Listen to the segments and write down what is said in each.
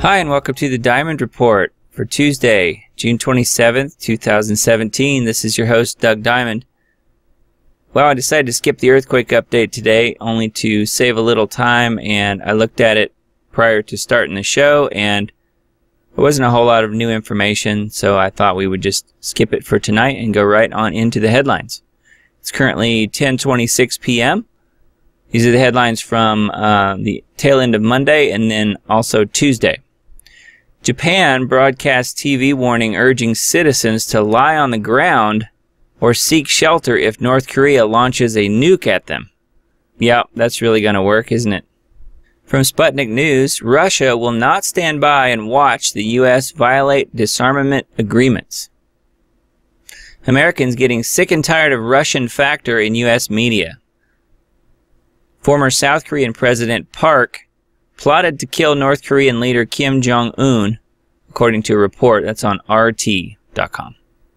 Hi, and welcome to the Diamond Report for Tuesday, June 27th, 2017. This is your host, Doug Diamond. Well, I decided to skip the earthquake update today only to save a little time, and I looked at it prior to starting the show, and there wasn't a whole lot of new information, so I thought we would just skip it for tonight and go right on into the headlines. It's currently 10:26 p.m. These are the headlines from the tail end of Monday and then also Tuesday. Japan broadcasts TV warning urging citizens to lie on the ground or seek shelter if North Korea launches a nuke at them. Yeah, that's really going to work, isn't it? From Sputnik News, Russia will not stand by and watch the U.S. violate disarmament agreements. Americans getting sick and tired of Russian factor in U.S. media. Former South Korean President Park plotted to kill North Korean leader Kim Jong-un, according to a report that's on RT.com.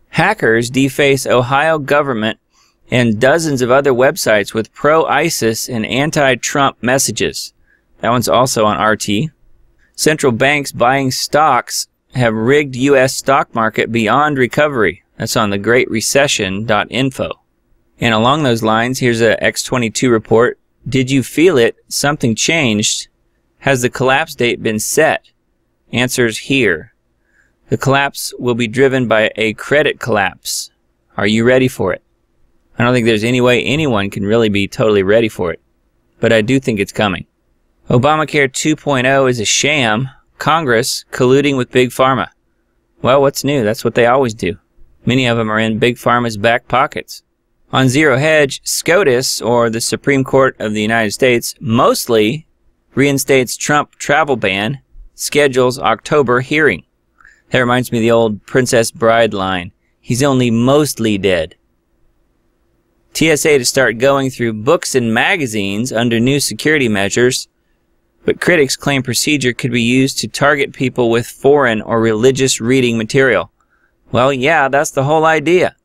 Hackers deface Ohio government and dozens of other websites with pro-ISIS and anti-Trump messages. That one's also on RT. Central banks buying stocks have rigged U.S. stock market beyond recovery. That's on thegreatrecession.info. And along those lines, here's a X22 report. Did you feel it? Something changed. Has the collapse date been set? Answers here. The collapse will be driven by a credit collapse. Are you ready for it? I don't think there's any way anyone can really be totally ready for it, but I do think it's coming. Obamacare 2.0 is a sham. Congress colluding with Big Pharma. Well, what's new? That's what they always do. Many of them are in Big Pharma's back pockets. On Zero Hedge, SCOTUS, or the Supreme Court of the United States, mostly reinstates Trump travel ban, schedules October hearing. That reminds me of the old Princess Bride line. He's only mostly dead. TSA to start going through books and magazines under new security measures, but critics claim procedure could be used to target people with foreign or religious reading material. Well, yeah, that's the whole idea.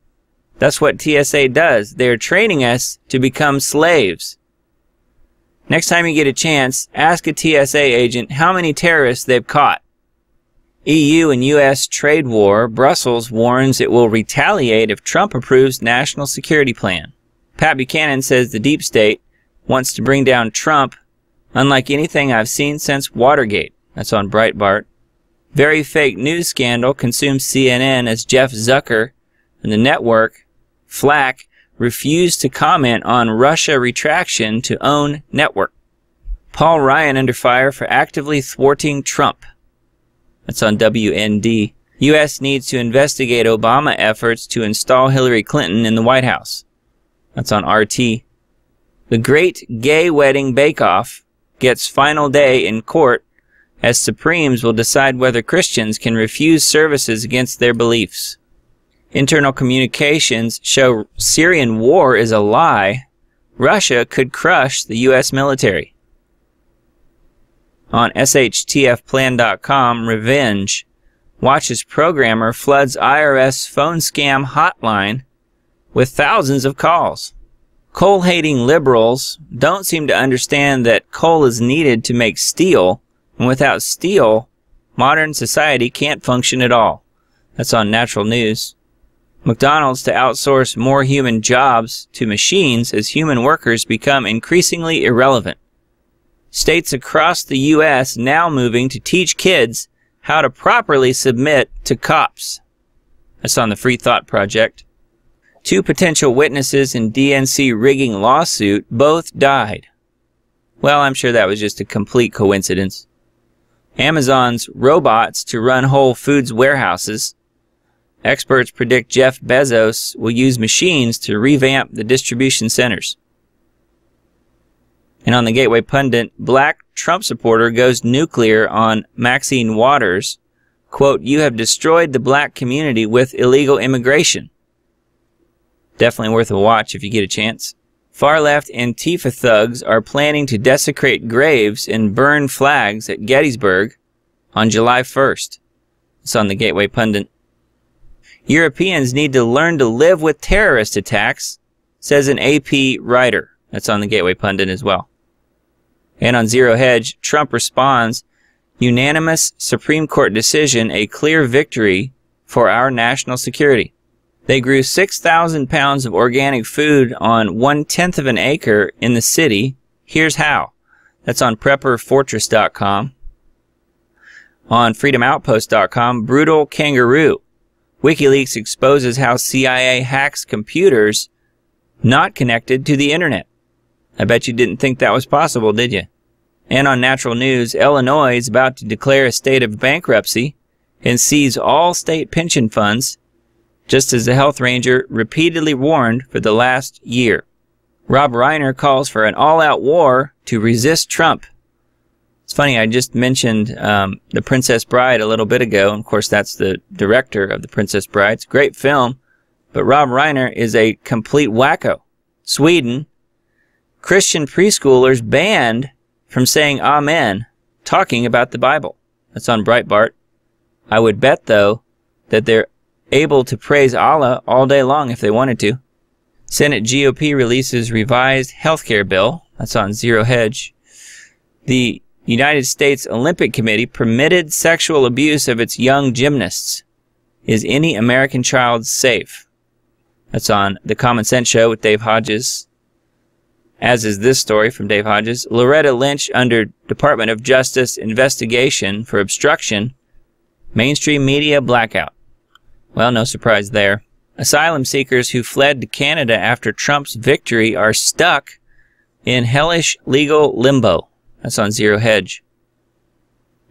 That's what TSA does. They're training us to become slaves. Next time you get a chance, ask a TSA agent how many terrorists they've caught. EU and US trade war, Brussels warns it will retaliate if Trump approves national security plan. Pat Buchanan says the deep state wants to bring down Trump unlike anything I've seen since Watergate. That's on Breitbart. Very fake news scandal consumes CNN as Jeff Zucker and the network, Flack, refused to comment on Russia retraction to own network. Paul Ryan under fire for actively thwarting Trump. That's on WND. U.S. needs to investigate Obama efforts to install Hillary Clinton in the White House. That's on RT. The Great Gay Wedding Bake-Off gets final day in court as Supremes will decide whether Christians can refuse services against their beliefs. Internal communications show Syrian war is a lie. Russia could crush the U.S. military. On SHTFplan.com, Revenge watches programmer floods IRS phone scam hotline with thousands of calls. Coal-hating liberals don't seem to understand that coal is needed to make steel, and without steel, modern society can't function at all. That's on Natural News. McDonald's to outsource more human jobs to machines as human workers become increasingly irrelevant. States across the U.S. now moving to teach kids how to properly submit to cops. That's on the Free Thought Project. 2 potential witnesses in DNC rigging lawsuit both died. Well, I'm sure that was just a complete coincidence. Amazon's robots to run Whole Foods warehouses. Experts predict Jeff Bezos will use machines to revamp the distribution centers. And on the Gateway Pundit, black Trump supporter goes nuclear on Maxine Waters. Quote, "You have destroyed the black community with illegal immigration." Definitely worth a watch if you get a chance. Far-left Antifa thugs are planning to desecrate graves and burn flags at Gettysburg on July 1st. It's on the Gateway Pundit. Europeans need to learn to live with terrorist attacks, says an AP writer. That's on the Gateway Pundit as well. And on Zero Hedge, Trump responds, unanimous Supreme Court decision a clear victory for our national security. They grew 6,000 pounds of organic food on 1/10 of an acre in the city. Here's how. That's on prepperfortress.com. On freedomoutpost.com, brutal kangaroo. WikiLeaks exposes how CIA hacks computers not connected to the internet. I bet you didn't think that was possible, did you? And on Natural News, Illinois is about to declare a state of bankruptcy and seize all state pension funds, just as the health ranger repeatedly warned for the last year. Rob Reiner calls for an all-out war to resist Trump. It's funny, I just mentioned The Princess Bride a little bit ago. Of course, that's the director of The Princess Bride. It's a great film, but Rob Reiner is a complete wacko. Sweden, Christian preschoolers banned from saying Amen, talking about the Bible. That's on Breitbart. I would bet, though, that they're able to praise Allah all day long if they wanted to. Senate GOP releases revised healthcare bill. That's on Zero Hedge. The United States Olympic Committee permitted sexual abuse of its young gymnasts. Is any American child safe? That's on The Common Sense Show with Dave Hodges. As is this story from Dave Hodges. Loretta Lynch under Department of Justice investigation for obstruction. Mainstream media blackout. Well, no surprise there. Asylum seekers who fled to Canada after Trump's victory are stuck in hellish legal limbo. That's on Zero Hedge.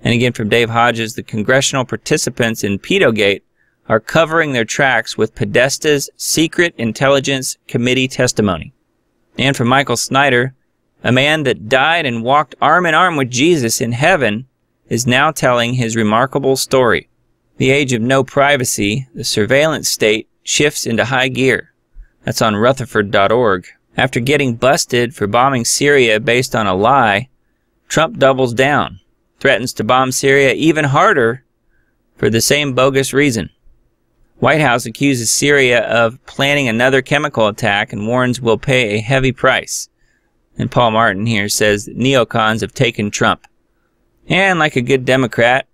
And again from Dave Hodges, the congressional participants in Pedogate are covering their tracks with Podesta's secret intelligence committee testimony. And from Michael Snyder, a man that died and walked arm in arm with Jesus in heaven is now telling his remarkable story. The age of no privacy, the surveillance state shifts into high gear. That's on Rutherford.org. After getting busted for bombing Syria based on a lie, Trump doubles down, threatens to bomb Syria even harder for the same bogus reason. White House accuses Syria of planning another chemical attack and warns we'll pay a heavy price. And Paul Martin here says that neocons have taken Trump. And like a good Democrat,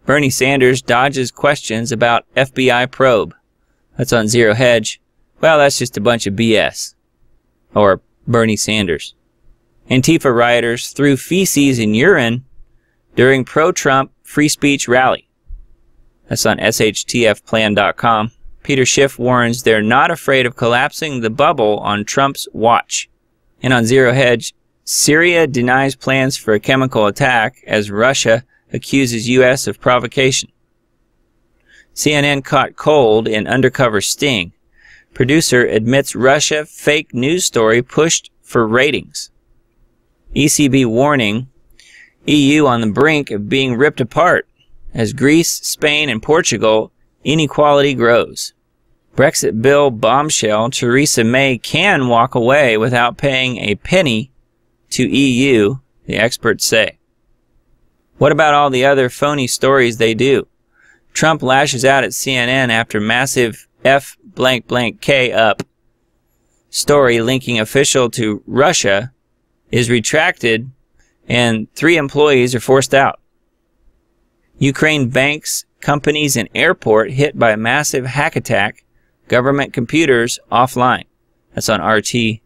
Bernie Sanders dodges questions about FBI probe. That's on Zero Hedge. Well, that's just a bunch of BS. Or Bernie Sanders. Antifa rioters threw feces and urine during pro-Trump free speech rally. That's on shtfplan.com. Peter Schiff warns they're not afraid of collapsing the bubble on Trump's watch. And on Zero Hedge, Syria denies plans for a chemical attack as Russia accuses U.S. of provocation. CNN caught cold in undercover sting. Producer admits Russia fake news story pushed for ratings. ECB warning, EU on the brink of being ripped apart as Greece, Spain, and Portugal inequality grows. Brexit bill bombshell, Theresa May can walk away without paying a penny to EU, the experts say. What about all the other phony stories they do? Trump lashes out at CNN after massive F***K up story linking official to Russia is retracted and 3 employees are forced out. Ukraine banks, companies, and airport hit by a massive hack attack. Government computers offline. That's on RT.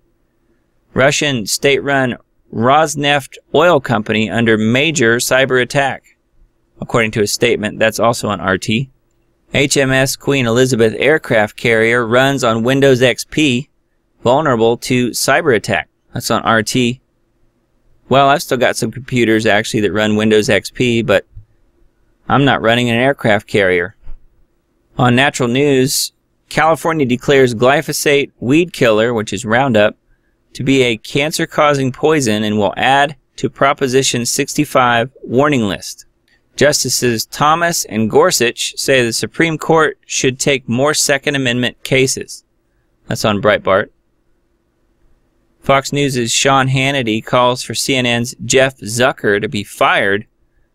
Russian state-run Rosneft oil company under major cyber attack. According to a statement, that's also on RT. HMS Queen Elizabeth aircraft carrier runs on Windows XP, vulnerable to cyber attack. That's on RT. Well, I've still got some computers actually that run Windows XP, but I'm not running an aircraft carrier. On Natural News, California declares glyphosate weed killer, which is Roundup, to be a cancer-causing poison and will add to Proposition 65 warning list. Justices Thomas and Gorsuch say the Supreme Court should take more Second Amendment cases. That's on Breitbart. Fox News' Sean Hannity calls for CNN's Jeff Zucker to be fired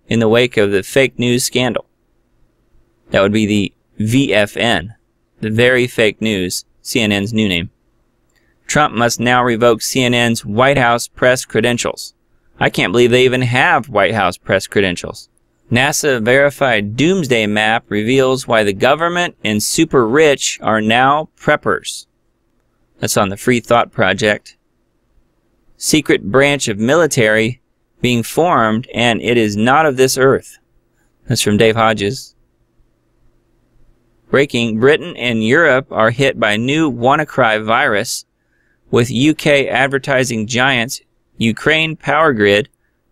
in the wake of the fake news scandal. That would be the VFN, the Very Fake News, CNN's new name. Trump must now revoke CNN's White House press credentials. I can't believe they even have White House press credentials. NASA-verified doomsday map reveals why the government and super rich are now preppers. That's on the Free Thought Project. Secret branch of military being formed, and it is not of this earth. That's from Dave Hodges. Breaking, Britain and Europe are hit by new WannaCry virus, with UK advertising giants, Ukraine power grid,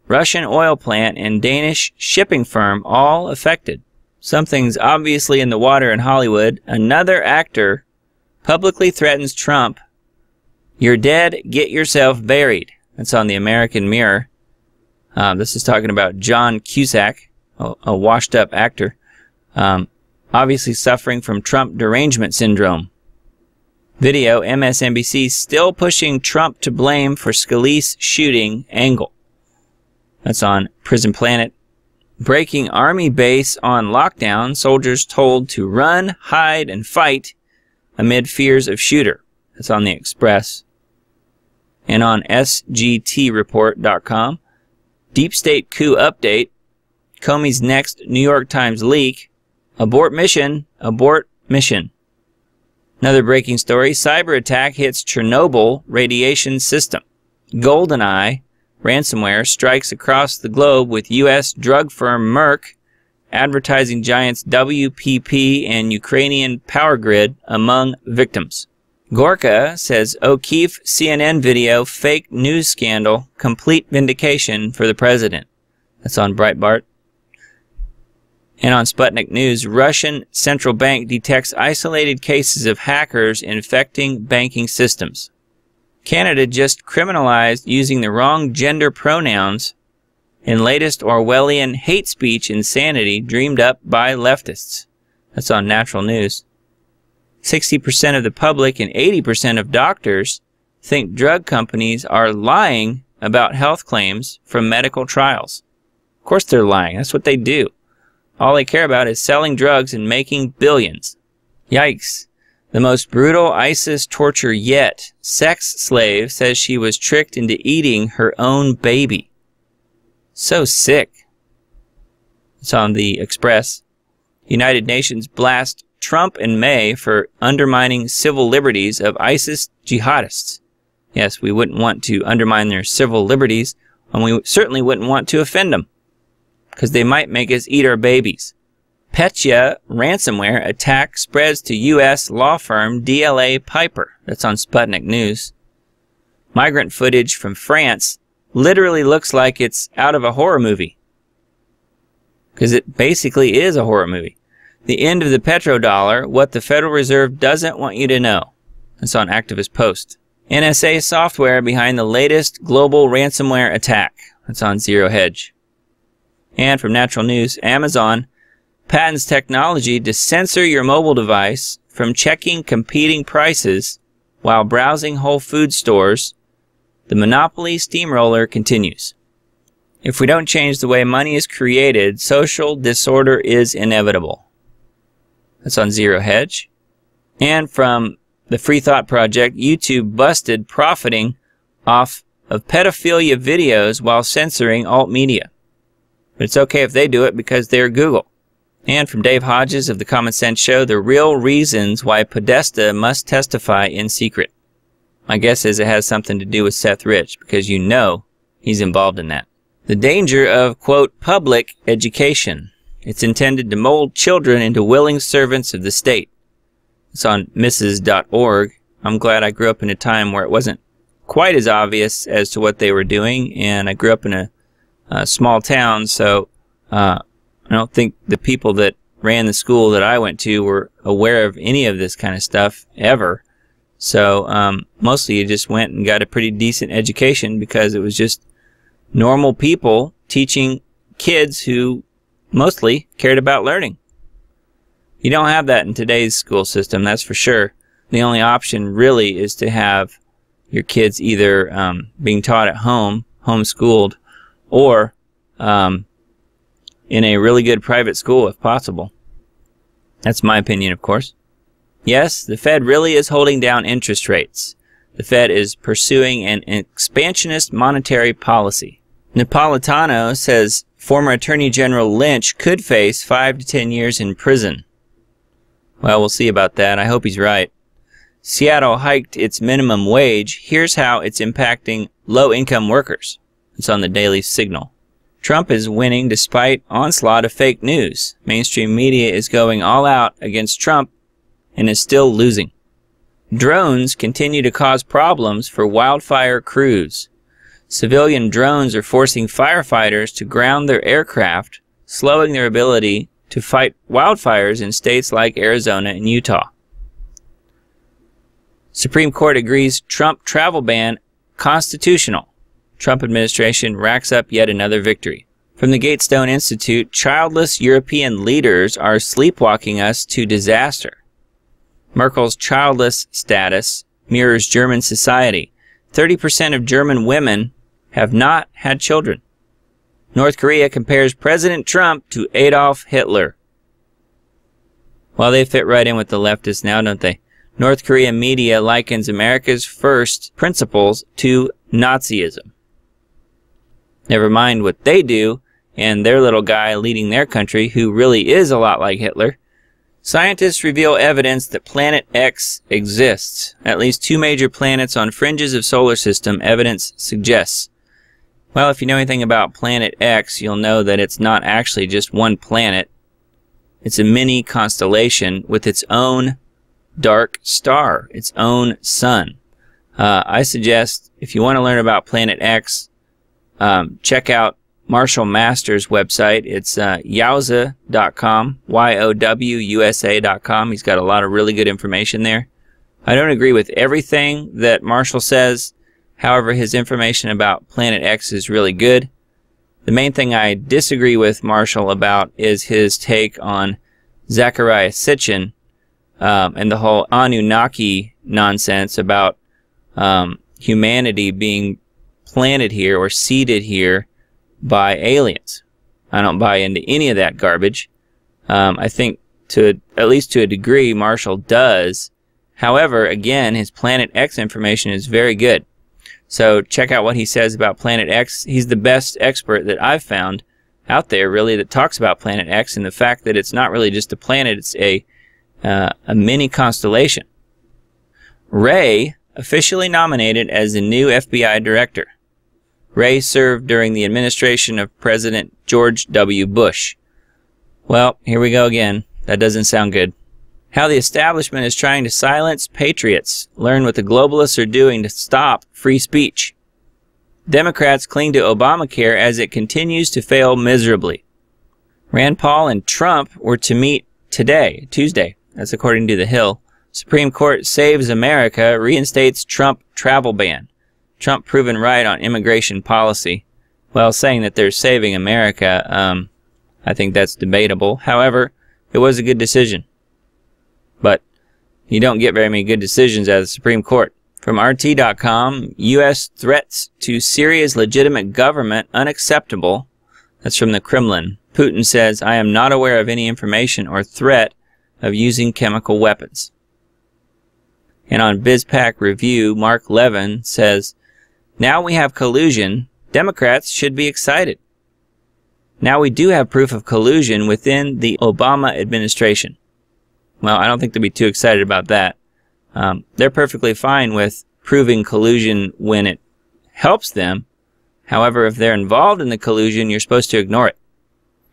Russian oil plant, and Danish shipping firm all affected. Something's obviously in the water in Hollywood. Another actor publicly threatens Trump. "You're dead, get yourself buried." That's on the American Mirror. This is talking about John Cusack, a washed-up actor, obviously suffering from Trump derangement syndrome. Video, MSNBC still pushing Trump to blame for Scalise shooting angle. That's on Prison Planet. Breaking, Army base on lockdown, soldiers told to run, hide, and fight amid fears of shooter. That's on the Express. And on sgtreport.com, deep state coup update, Comey's next New York Times leak, abort mission, abort mission. Another breaking story, cyber attack hits Chernobyl radiation system. GoldenEye ransomware strikes across the globe with U.S. drug firm Merck, advertising giants WPP and Ukrainian power grid among victims. Gorka says O'Keefe CNN video fake news scandal, complete vindication for the president. That's on Breitbart. And on Sputnik News, Russian central bank detects isolated cases of hackers infecting banking systems. Canada just criminalized using the wrong gender pronouns in latest Orwellian hate speech insanity dreamed up by leftists. That's on Natural News. 60% of the public and 80% of doctors think drug companies are lying about health claims from medical trials. Of course they're lying. That's what they do. All they care about is selling drugs and making billions. Yikes. The most brutal ISIS torture yet. Sex slave says she was tricked into eating her own baby. So sick. It's on the Express. United Nations blast Trump and May for undermining civil liberties of ISIS jihadists. Yes, we wouldn't want to undermine their civil liberties, and we certainly wouldn't want to offend them, because they might make us eat our babies. Petya ransomware attack spreads to U.S. law firm DLA Piper. That's on Sputnik News. Migrant footage from France literally looks like it's out of a horror movie, because it basically is a horror movie. The end of the petrodollar, what the Federal Reserve doesn't want you to know. That's on Activist Post. NSA software behind the latest global ransomware attack. That's on Zero Hedge. And from Natural News, Amazon patents technology to censor your mobile device from checking competing prices while browsing Whole Food stores. The monopoly steamroller continues. If we don't change the way money is created, social disorder is inevitable. That's on Zero Hedge. And from the Free Thought Project, YouTube busted profiting off of pedophilia videos while censoring alt media. But it's okay if they do it because they're Google. And from Dave Hodges of The Common Sense Show, the real reasons why Podesta must testify in secret. My guess is it has something to do with Seth Rich, because you know he's involved in that. The danger of, quote, public education. It's intended to mold children into willing servants of the state. It's on Mrs.org. I'm glad I grew up in a time where it wasn't quite as obvious as to what they were doing, and I grew up in a small town, so I don't think the people that ran the school that I went to were aware of any of this kind of stuff ever. So mostly you just went and got a pretty decent education because it was just normal people teaching kids who mostly cared about learning. You don't have that in today's school system, that's for sure. The only option really is to have your kids either being taught at home, homeschooled, or in a really good private school if possible. That's my opinion, of course. Yes, the Fed really is holding down interest rates. The Fed is pursuing an expansionist monetary policy. Napolitano says Former Attorney General Lynch could face 5 to 10 years in prison. Well, we'll see about that. I hope he's right. Seattle hiked its minimum wage. Here's how it's impacting low-income workers. It's on the Daily Signal. Trump is winning despite onslaught of fake news. Mainstream media is going all out against Trump and is still losing. Drones continue to cause problems for wildfire crews. Civilian drones are forcing firefighters to ground their aircraft, slowing their ability to fight wildfires in states like Arizona and Utah. Supreme Court agrees Trump travel ban constitutional. Trump administration racks up yet another victory. From the Gatestone Institute, childless European leaders are sleepwalking us to disaster. Merkel's childless status mirrors German society. 30% of German women have not had children. North Korea compares President Trump to Adolf Hitler. Well, they fit right in with the leftists now, don't they? North Korea media likens America's first principles to Nazism. Never mind what they do and their little guy leading their country who really is a lot like Hitler. Scientists reveal evidence that Planet X exists. At least 2 major planets on fringes of solar system, evidence suggests. Well, if you know anything about Planet X, you'll know that it's not actually just one planet. It's a mini constellation with its own dark star, its own sun. I suggest, if you want to learn about Planet X, check out Marshall Masters' website. It's yowza.com, YOWUSA.com. He's got a lot of really good information there. I don't agree with everything that Marshall says. However, his information about Planet X is really good. The main thing I disagree with Marshall about is his take on Zecharia Sitchin and the whole Anunnaki nonsense about humanity being planted here or seeded here by aliens. I don't buy into any of that garbage. I think at least to a degree Marshall does. However, again, his Planet X information is very good. So check out what he says about Planet X. He's the best expert that I've found out there, really, that talks about Planet X and the fact that it's not really just a planet, it's a mini constellation. Wray officially nominated as the new FBI director. Wray served during the administration of President George W. Bush. Well, here we go again. That doesn't sound good. How the establishment is trying to silence patriots. Learn what the globalists are doing to stop free speech. Democrats cling to Obamacare as it continues to fail miserably. Rand Paul and Trump were to meet today, Tuesday. That's according to The Hill. Supreme Court saves America, reinstates Trump travel ban. Trump proven right on immigration policy. Well, saying that they're saving America, I think that's debatable. However, it was a good decision. But you don't get very many good decisions out of the Supreme Court. From RT.com, U.S. threats to Syria's legitimate government unacceptable. That's from the Kremlin. Putin says, I am not aware of any information or threat of using chemical weapons. And on BizPack Review, Mark Levin says, now we have collusion. Democrats should be excited. Now we do have proof of collusion within the Obama administration. Well, I don't think they'll be too excited about that. They're perfectly fine with proving collusion when it helps them. However, if they're involved in the collusion, you're supposed to ignore it.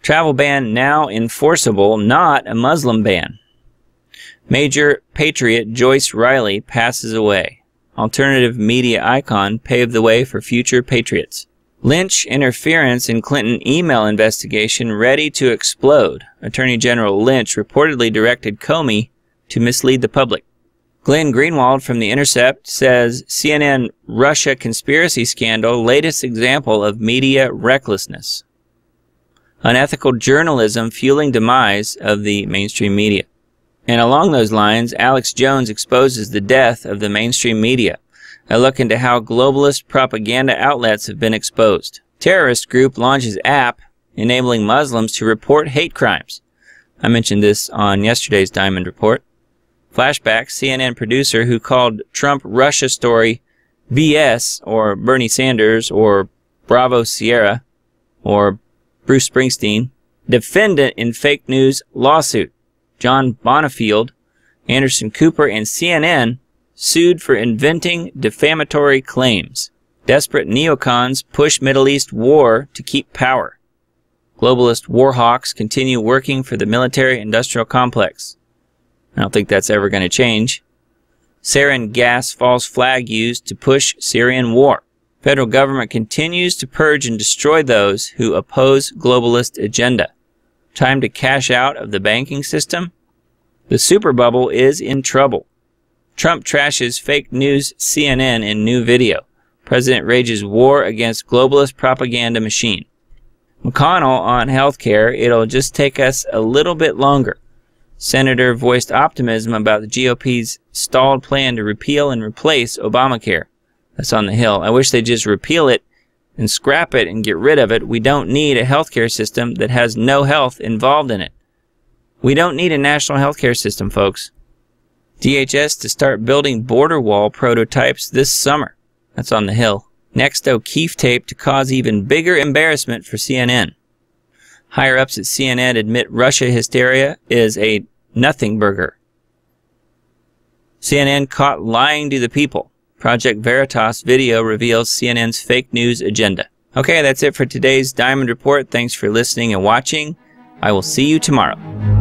Travel ban now enforceable, not a Muslim ban. Major patriot Joyce Riley passes away. Alternative media icon paved the way for future patriots. Lynch interference in Clinton email investigation ready to explode. Attorney General Lynch reportedly directed Comey to mislead the public. Glenn Greenwald from The Intercept says CNN Russia conspiracy scandal latest example of media recklessness. Unethical journalism fueling demise of the mainstream media. And along those lines, Alex Jones exposes the death of the mainstream media. A look into how globalist propaganda outlets have been exposed. Terrorist group launches app enabling Muslims to report hate crimes. I mentioned this on yesterday's Diamond Report. Flashback, CNN producer who called Trump-Russia story BS, or Bernie Sanders, or Bravo Sierra, or Bruce Springsteen. Defendant in fake news lawsuit. John Bonifield, Anderson Cooper, and CNN sued for inventing defamatory claims. Desperate neocons push Middle East war to keep power. Globalist war hawks continue working for the military-industrial complex. I don't think that's ever going to change. Sarin gas false flag used to push Syrian war. Federal government continues to purge and destroy those who oppose globalist agenda. Time to cash out of the banking system? The super bubble is in trouble. Trump trashes fake news CNN in new video. President rages war against globalist propaganda machine. McConnell on healthcare, it'll just take us a little bit longer. Senator voiced optimism about the GOP's stalled plan to repeal and replace Obamacare. That's on the Hill. I wish they'd just repeal it and scrap it and get rid of it. We don't need a healthcare system that has no health involved in it. We don't need a national healthcare system, folks. DHS to start building border wall prototypes this summer. That's on the Hill. Next, O'Keefe tape to cause even bigger embarrassment for CNN. Higher-ups at CNN admit Russia hysteria is a nothing burger. CNN caught lying to the people. Project Veritas video reveals CNN's fake news agenda. Okay, that's it for today's Diamond Report. Thanks for listening and watching. I will see you tomorrow.